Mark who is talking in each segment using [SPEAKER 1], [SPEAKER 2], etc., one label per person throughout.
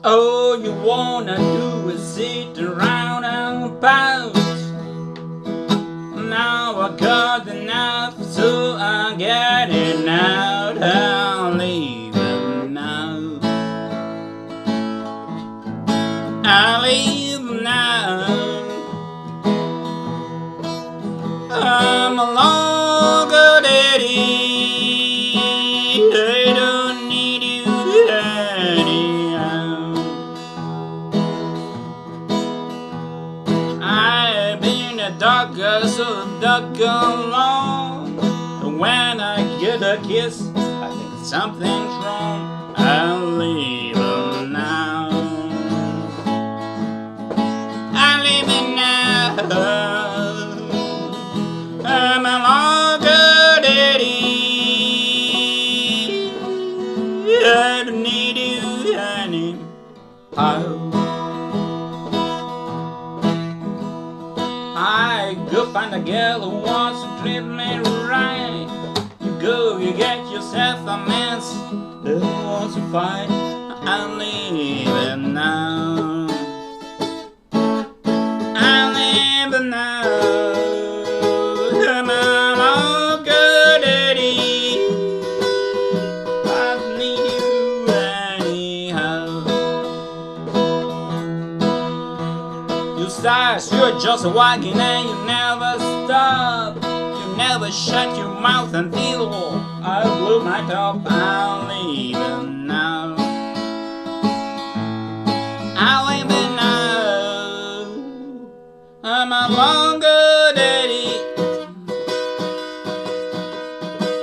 [SPEAKER 1] All you wanna do is sit around and pout. Now I got enough, so I'm getting out. I'll leave it now. I'll leave now. I'm a longer daddy. I don't need you anyhow. I've been a dogger so doggone long. When I get a kiss, I think something's wrong. I'll leave her now. I'll leave it now. I'm a longer daddy. I don't need you anyhow. I go find a girl who wants to treat me right. You go, you get yourself a mess who wants to fight. I'll leave it now. I'll leave it now. I'm a good daddy. I don't need you anyhow. You stars, you're just wagging and you never stop. You never shut your mouth until I blew my top. I'll leave it now. I'll leave it now. I'm a longer daddy.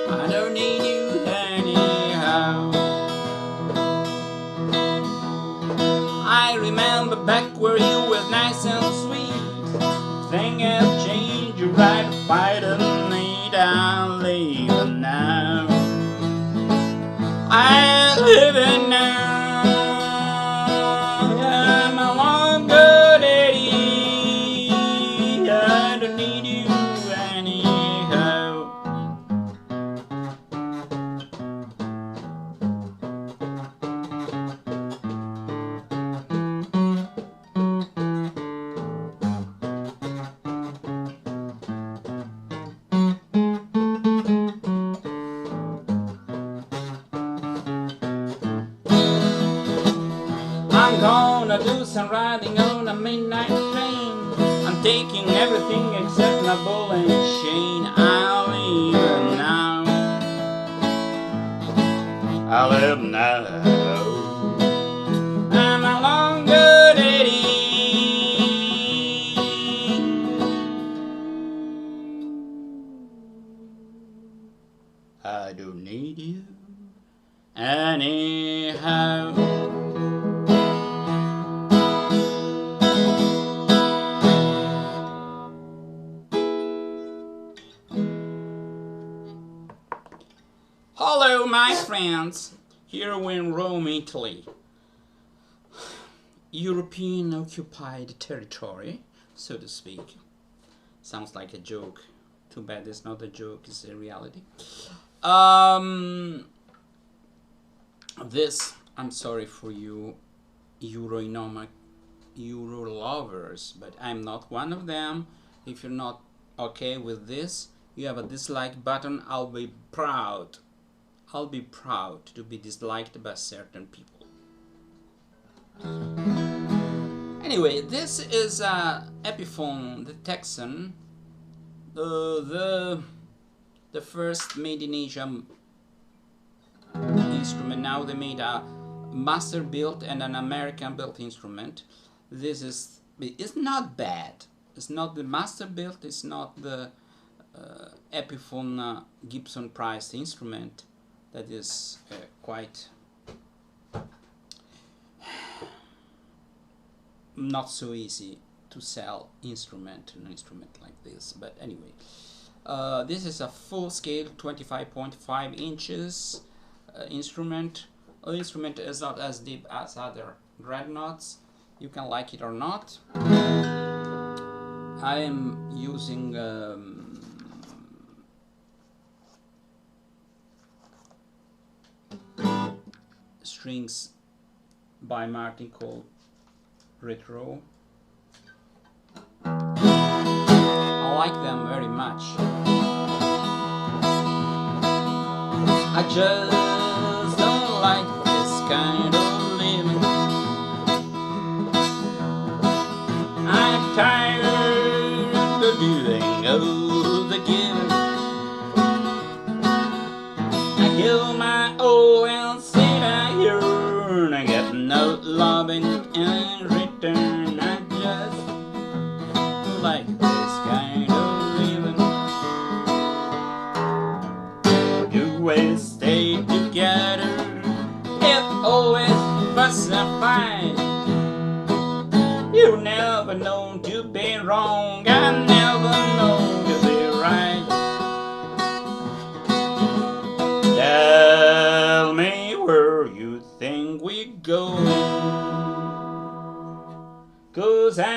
[SPEAKER 1] I don't need you anyhow. I remember back where you was nice and sweet. Things have changed, you right to fight and need. I'll leave it now. I'll leave it now. I'm a longer daddy. I don't need you anyhow. I'm gonna do some riding on a midnight train. I'm taking everything except my ball and chain. I'll leave it now. I'll leave now. I'm a longer daddy. I don't need you anyhow. Hello, my friends. Here we in Rome, Italy. European occupied territory, so to speak. Sounds like a joke. Too bad it's not a joke, it's a reality. I'm sorry for you Euro lovers, but I'm not one of them. If you're not okay with this, you have a dislike button. I'll be proud to be disliked by certain people. Anyway, this is Epiphone the Texan, the first made in Asia instrument. Now they made a master built and an American built instrument. It's not bad. It's not the master built. It's not the Epiphone Gibson priced instrument. That is quite not so easy to sell an instrument like this. But anyway, this is a full scale 25.5 inches instrument. The instrument is not as deep as other dreadnoughts. You can like it or not. I am using strings by Martin called Retro. I like them very much. I just don't like this kind of living. I'm tired of doing all the giving. I give my all and say I yearn. I get no loving in return. I just like this kind of living. Do we stay together? If always fuss and fight. You never know to be wrong. I never know to be right. Tell me where you think we're going, 'cause I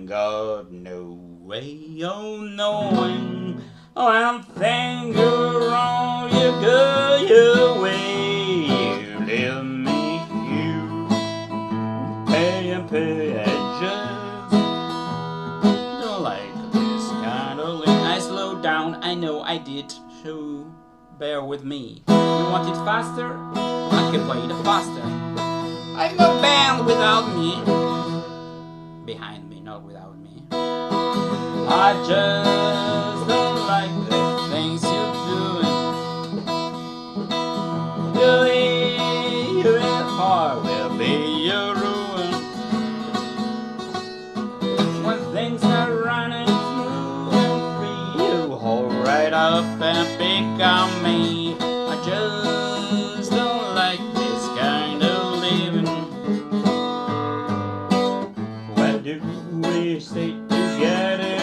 [SPEAKER 1] got no way of knowing. One thing you're wrong, you go your way. You leave me here, pay and pay. I just don't like this kind of living. I slowed down, I know I did, so bear with me. You want it faster? I can play it faster. I'm no band without me. Behind me, not without me. I just don't like the things you're doing. Your heart will be your ruin. When things are running smooth and free, you hold right up and pick on me. I just don't like this kind of living. Why do we stay together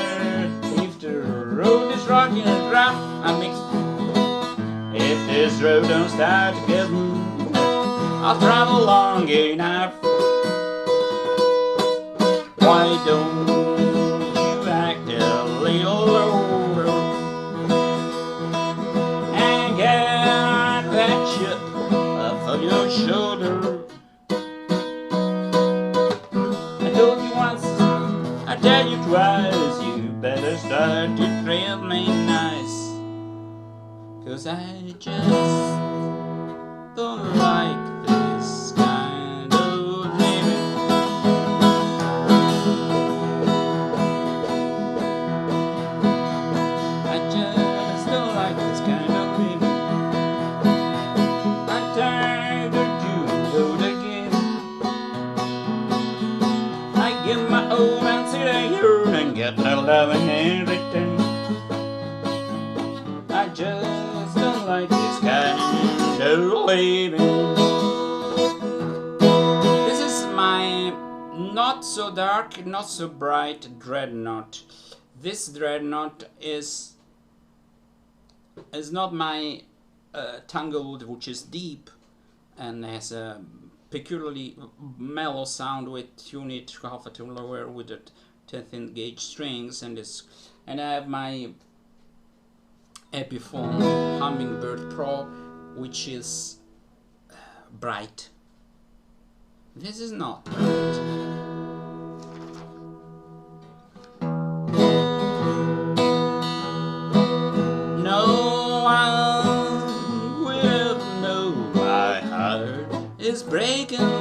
[SPEAKER 1] if the road is rocking and rough? I mix. If this road don't start to get moved, I'll travel long enough. Why don't you act a little older and get that chip off of your shoulder? I told you once, I tell you twice, you better start to treat me nice, 'cause I just don't like this kind of living. I just don't like this kind of living. I'm tired of doing it again. I give my all and sit here and get no loving in return. I just don't like this kind of living. This is my not so dark, not so bright dreadnought. This dreadnought is not my Tanglewood, which is deep and has a peculiarly mellow sound with tune it half a tone lower with the 10th gauge strings, and I have my Epiphone Hummingbird Pro, which is bright. This is not bright. No one will know my heart is breaking,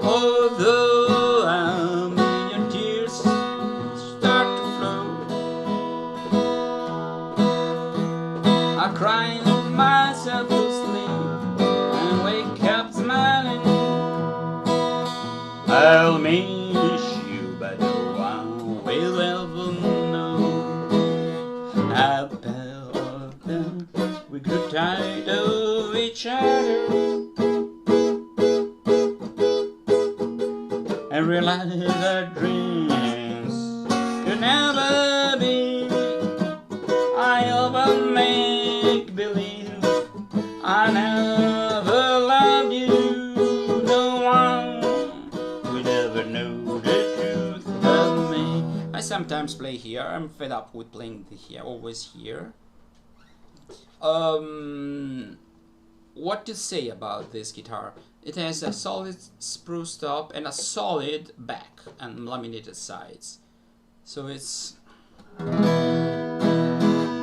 [SPEAKER 1] although a million tears start to flow. I cry myself to sleep and wake up smiling. I'll miss you, but no one will ever know how often we grew tired of each other and realized our dreams could never be. I over make believe I never loved you. No one would ever know the truth of me. I sometimes play here. I'm fed up with playing here, always here. What to say about this guitar? It has a solid spruce top and a solid back and laminated sides. So it's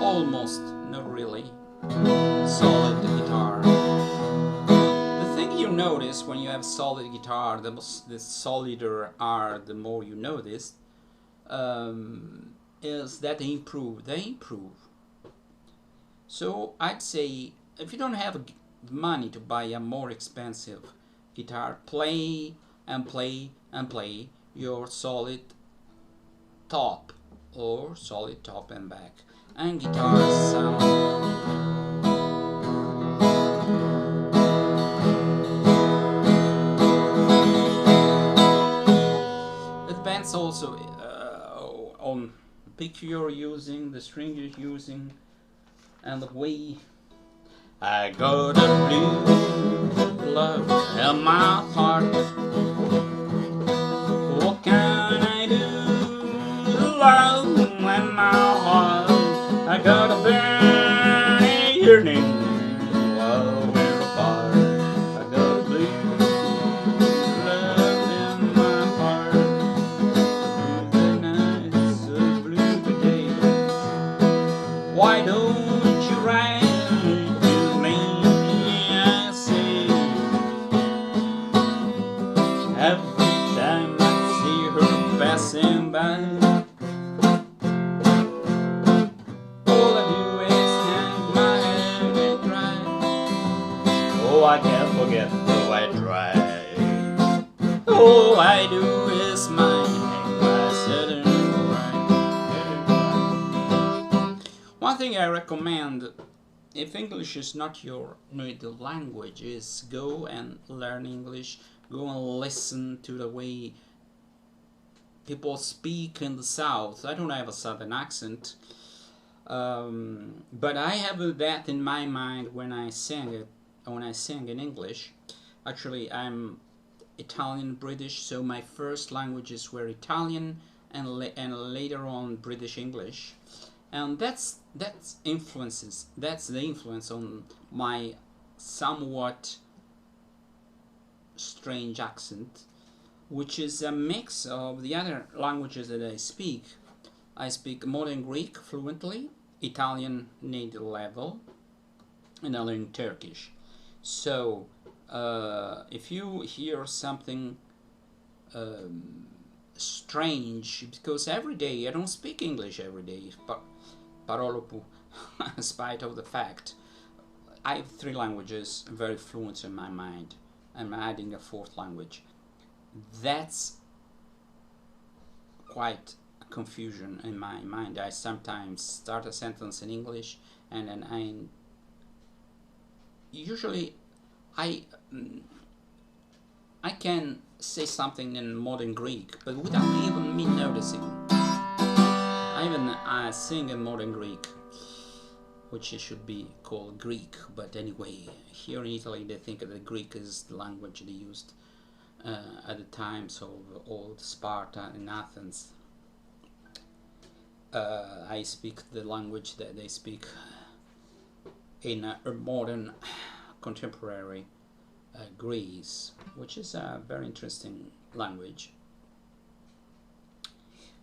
[SPEAKER 1] almost, not really, solid guitar. The thing you notice when you have solid guitar, the solider are, the more you notice, is that they improve. So I'd say if you don't have money to buy a more expensive guitar, play and play and play your solid top or solid top and back, and guitars sound. It depends also on the pick you're using, the string you're using, and the way. I got a blue love in my heart. What can I do to love in my heart? I got a burning yearning while we're apart. I got a blue love in my heart. Blue nights, a blue day. Why don't you write to me? I say every time I see her passing by. All I do is hang my head and cry. Oh, I can't forget though I try. All I do is my hang my head and cry. One thing I recommend, if English is not your native language, is go and learn English. Go and listen to the way people speak in the South. I don't have a Southern accent, but I have that in my mind when I sing it. When I sing in English, actually I'm Italian British, so my first languages were Italian and later on British English, and that's the influence on my somewhat strange accent, which is a mix of the other languages that I speak. I speak Modern Greek fluently, Italian native level, and I learn Turkish. So if you hear something strange, because every day I don't speak English every day, but parolo in spite of the fact I have 3 languages very fluent in my mind. I'm adding a 4th language. That's quite a confusion in my mind. I sometimes start a sentence in English and then I can say something in modern Greek, but without even me noticing. I even sing in modern Greek, which it should be called Greek, but anyway, here in Italy they think that Greek is the language they used at the times of old Sparta and Athens. I speak the language that they speak in a modern contemporary Greece, which is a very interesting language.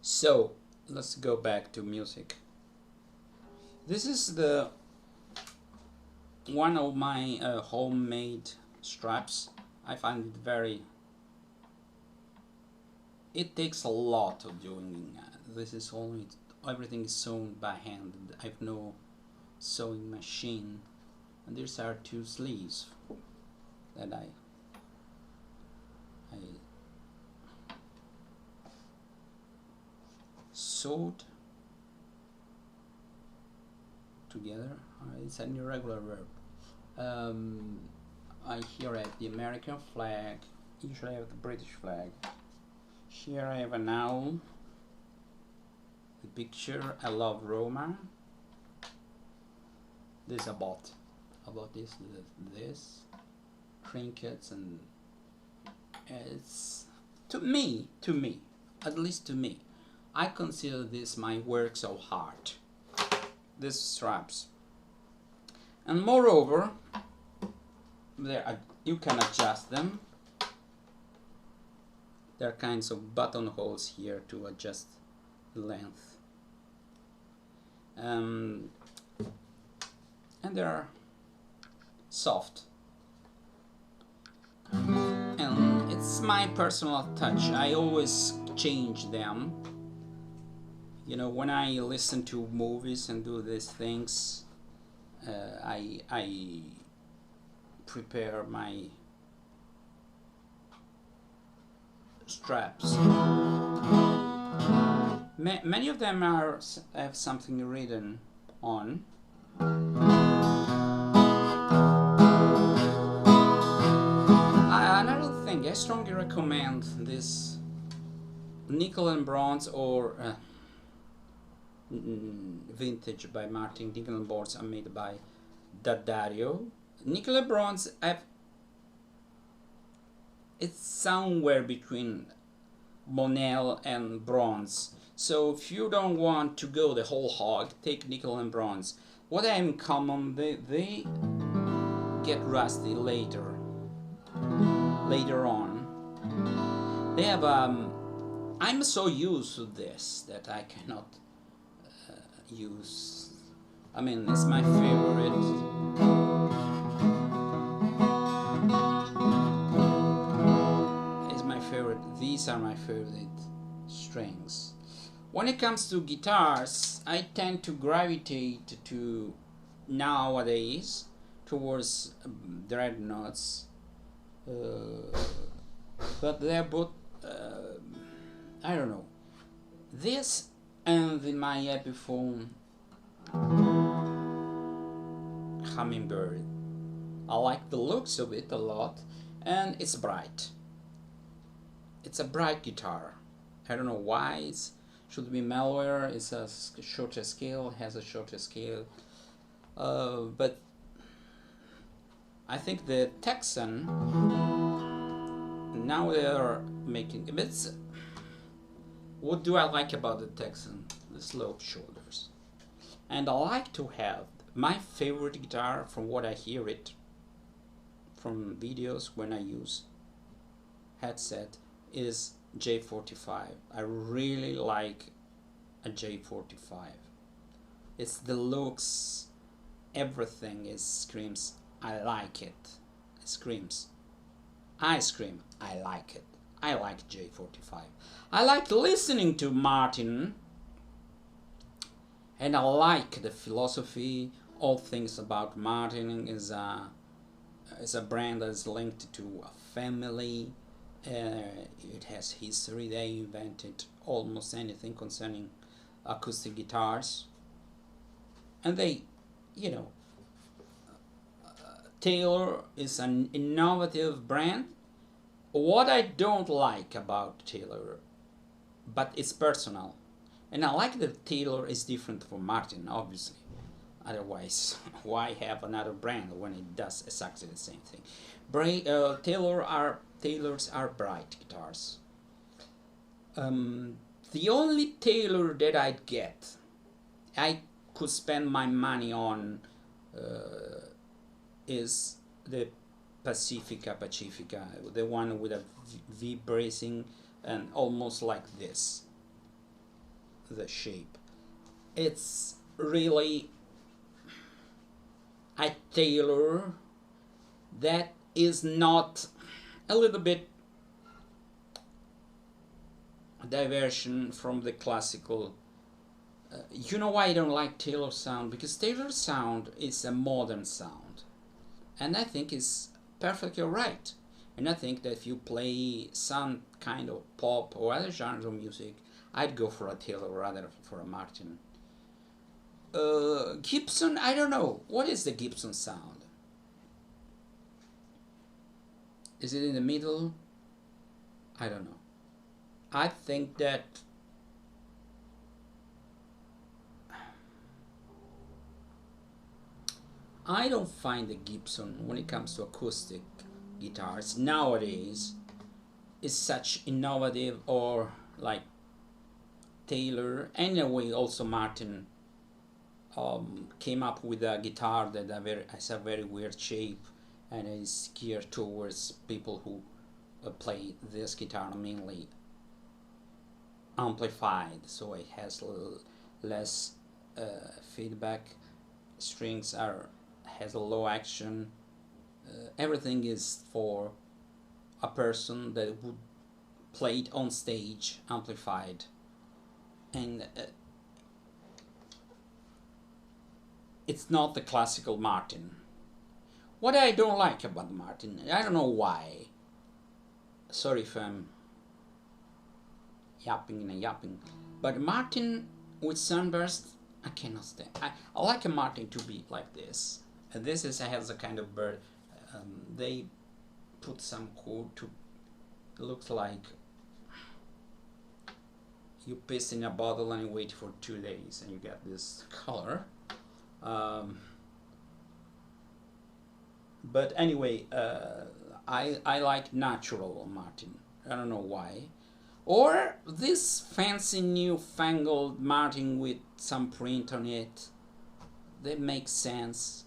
[SPEAKER 1] So let's go back to music. This is the one of my homemade straps. I find it very. It takes a lot of doing. This is only, everything is sewn by hand. I have no sewing machine, and these are 2 sleeves that I sewed together. It's an irregular verb. I here have the American flag. Usually I have the British flag. Here I have an owl. The picture. I love Roma. This I bought. This trinkets, and it's to me, at least to me, I consider this my works of art. These straps. And moreover, you can adjust them. There are kinds of buttonholes here to adjust the length. And they are soft. And it's my personal touch. I always change them. You know, when I listen to movies and do these things, I prepare my straps. Many of them have something written on. Another thing, I strongly recommend this Nickel and Bronze or Vintage by Martin. Nickel and Bronze are made by D'Addario. Nickel and Bronze, it's somewhere between Monel and Bronze. So if you don't want to go the whole hog, take Nickel and Bronze. What I have in common, they get rusty later on. They have I'm so used to this that I cannot use. I mean, it's my favorite. These are my favorite strings. When it comes to guitars, I tend to gravitate to nowadays towards dreadnoughts, but they're both I don't know. This and my Epiphone Hummingbird. I like the looks of it a lot, and it's bright. It's a bright guitar. I don't know why it should be mellower. It's a shorter scale, has a shorter scale. But I think the Texan, now they are making it's. What do I like about the Texan? The sloped shoulders. And I like to have my favorite guitar, from what I hear it from videos when I use headset, is J45. I really like a J45. It's the looks, everything screams, I like it. It screams, I scream, I like it. I like J45. I like listening to Martin, and I like the philosophy. All things about Martin is a brand that's linked to a family. It has history. They invented almost anything concerning acoustic guitars, and they, you know, Taylor is an innovative brand. What I don't like about Taylor, but it's personal, and I like that Taylor is different from Martin, obviously. Otherwise, why have another brand when it does exactly the same thing? Taylors are bright guitars. The only Taylor that I'd get, I could spend my money on, is the Pacifica, the one with a V bracing and almost like this, the shape. It's really a Taylor that is not a little bit diversion from the classical. You know why I don't like Taylor sound? Because Taylor sound is a modern sound, and I think it's perfectly right. And I think that if you play some kind of pop or other genre of music, I'd go for a Taylor rather than for a Martin. Gibson, I don't know. What is the Gibson sound? Is it in the middle? I don't know. I think that I don't find the Gibson, when it comes to acoustic guitars nowadays, is such innovative, or like Taylor, anyway, also Martin, came up with a guitar that has a very weird shape and is geared towards people who play this guitar mainly amplified, so it has less feedback, strings has a low action, everything is for a person that would play it on stage amplified, and it's not the classical Martin. What I don't like about Martin, I don't know why, sorry if I'm yapping, but Martin with sunburst, I cannot stand. I like a Martin to be like this. And this has a kind of bird. They put some code to, it looks like you piss in a bottle and you wait for 2 days and you get this color. But anyway, I like natural Martin. I don't know why. Or this fancy newfangled Martin with some print on it. That makes sense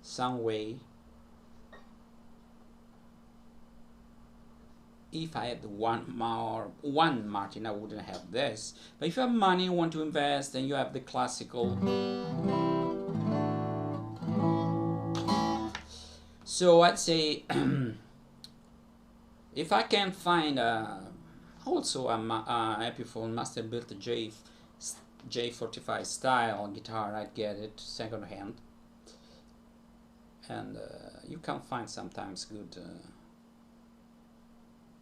[SPEAKER 1] some way. If I had one Martin, I wouldn't have this. But if you have money, you want to invest, then you have the classical. So I'd say if I can find also a Epiphone Masterbuilt J45 style guitar, I'd get it second hand. And you can find sometimes good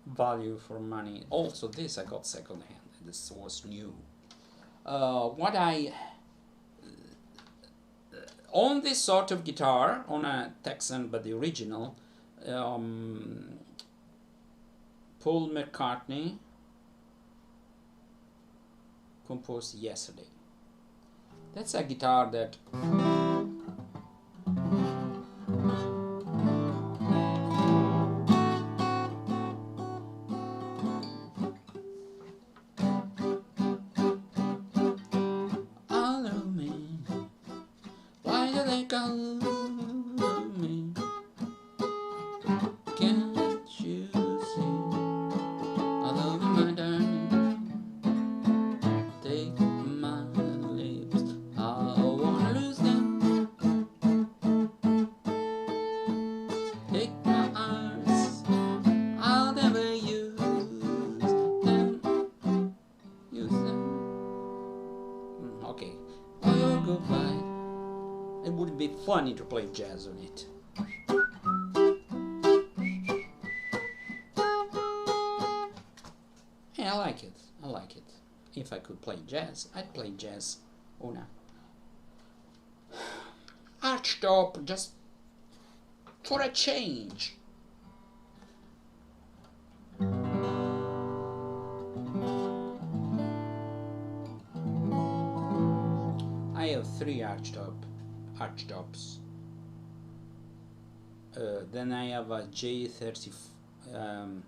[SPEAKER 1] value for money. Also this I got second hand, this was new. What I on this sort of guitar, on a Texan but the original, Paul McCartney composed Yesterday. That's a guitar that they call me, can't you see? I love you, my darling. Take my lips, I wanna lose them. Take my arms, I'll never use them. Okay. Oh, your goodbye. It would be funny to play jazz on it. Yeah, I like it. I like it. If I could play jazz, I'd play jazz on a archtop just for a change. I have 3 archtops. Then I have a J35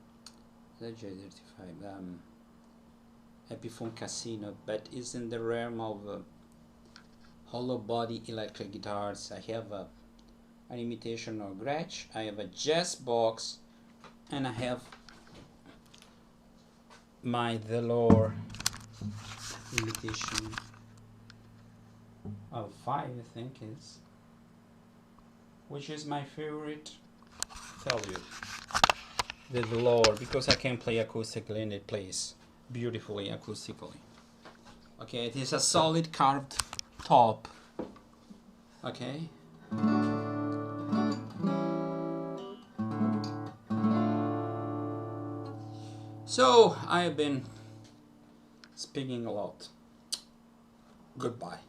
[SPEAKER 1] Epiphone Casino, but it's in the realm of hollow body electric guitars. I have an imitation of Gretsch, I have a Jazz Box, and I have my Velour imitation of 5, I think is, which is my favorite. Tell you, the Velour, because I can play acoustically and it plays beautifully acoustically. Okay, it is a solid carved top. Okay. So I have been speaking a lot. Goodbye.